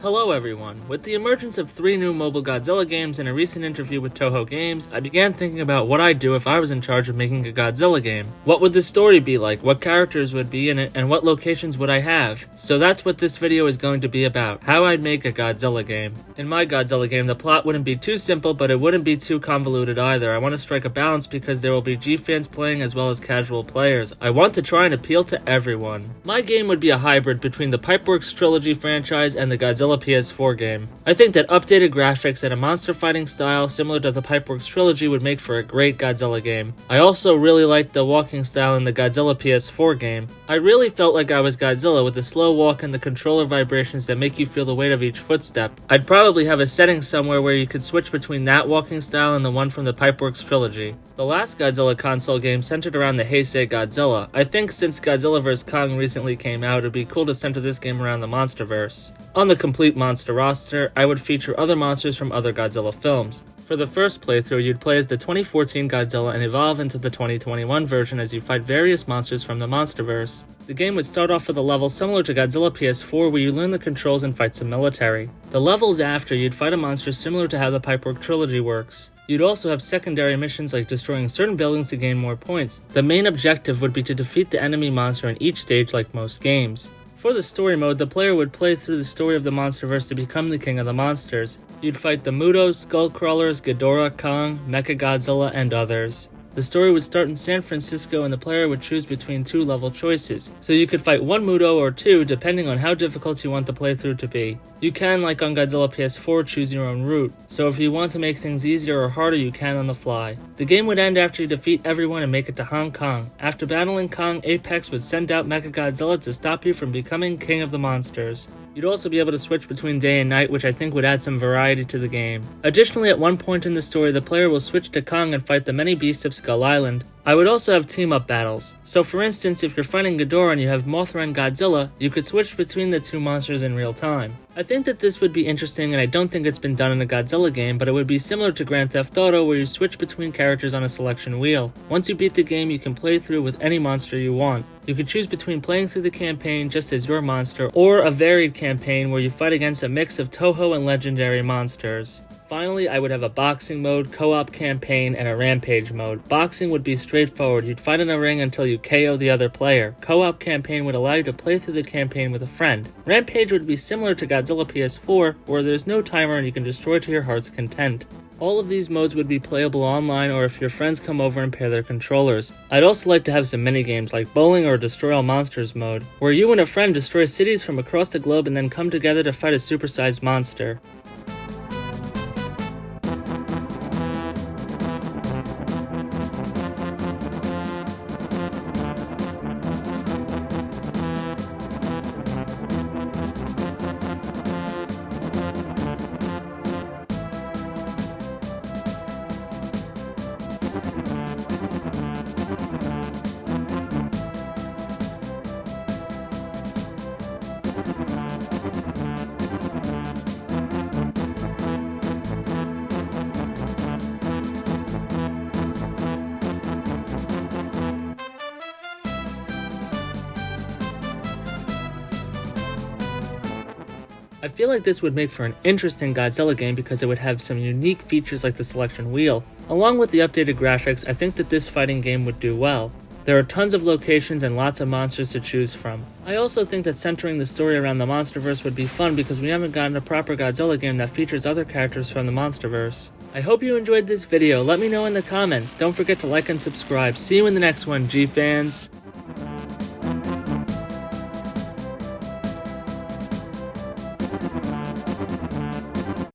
Hello everyone! With the emergence of 3 new mobile Godzilla games and a recent interview with Toho Games, I began thinking about what I'd do if I was in charge of making a Godzilla game. What would the story be like, what characters would be in it, and what locations would I have? So that's what this video is going to be about, how I'd make a Godzilla game. In my Godzilla game, the plot wouldn't be too simple, but it wouldn't be too convoluted either. I want to strike a balance because there will be G-fans playing as well as casual players. I want to try and appeal to everyone. My game would be a hybrid between the Pipeworks Trilogy franchise and the Godzilla PS4 game. I think that updated graphics and a monster fighting style similar to the Pipeworks Trilogy would make for a great Godzilla game. I also really liked the walking style in the Godzilla PS4 game. I really felt like I was Godzilla with the slow walk and the controller vibrations that make you feel the weight of each footstep. I'd probably have a setting somewhere where you could switch between that walking style and the one from the Pipeworks Trilogy. The last Godzilla console game centered around the Heisei Godzilla. I think since Godzilla vs. Kong recently came out, it'd be cool to center this game around the Monsterverse. On the complete monster roster, I would feature other monsters from other Godzilla films. For the first playthrough, you'd play as the 2014 Godzilla and evolve into the 2021 version as you fight various monsters from the Monsterverse. The game would start off with a level similar to Godzilla PS4 where you learn the controls and fight some military. The levels after, you'd fight a monster similar to how the Pipeworks Trilogy works. You'd also have secondary missions like destroying certain buildings to gain more points. The main objective would be to defeat the enemy monster in each stage like most games. For the story mode, the player would play through the story of the Monsterverse to become the king of the monsters. You'd fight the Mutos, Skullcrawlers, Ghidorah, Kong, Mechagodzilla, and others. The story would start in San Francisco and the player would choose between 2 level choices, so you could fight 1 Muto or 2 depending on how difficult you want the playthrough to be. You can, like on Godzilla PS4, choose your own route, so if you want to make things easier or harder you can on the fly. The game would end after you defeat everyone and make it to Hong Kong. After battling Kong, Apex would send out Mechagodzilla to stop you from becoming king of the monsters. You'd also be able to switch between day and night, which I think would add some variety to the game. Additionally, at one point in the story, the player will switch to Kong and fight the many beasts of Skull Island. I would also have team-up battles. So for instance, if you're fighting Ghidorah and you have Mothra and Godzilla, you could switch between the 2 monsters in real time. I think that this would be interesting and I don't think it's been done in a Godzilla game, but it would be similar to Grand Theft Auto where you switch between characters on a selection wheel. Once you beat the game, you can play through with any monster you want. You can choose between playing through the campaign just as your monster, or a varied campaign where you fight against a mix of Toho and legendary monsters. Finally, I would have a boxing mode, co-op campaign, and a rampage mode. Boxing would be straightforward. You'd fight in a ring until you KO the other player. Co-op campaign would allow you to play through the campaign with a friend. Rampage would be similar to Godzilla PS4, where there's no timer and you can destroy to your heart's content. All of these modes would be playable online or if your friends come over and pair their controllers. I'd also like to have some minigames like bowling or destroy all monsters mode, where you and a friend destroy cities from across the globe and then come together to fight a supersized monster. I feel like this would make for an interesting Godzilla game because it would have some unique features like the selection wheel. Along with the updated graphics, I think that this fighting game would do well. There are tons of locations and lots of monsters to choose from. I also think that centering the story around the Monsterverse would be fun because we haven't gotten a proper Godzilla game that features other characters from the Monsterverse. I hope you enjoyed this video. Let me know in the comments. Don't forget to like and subscribe. See you in the next one, G-fans!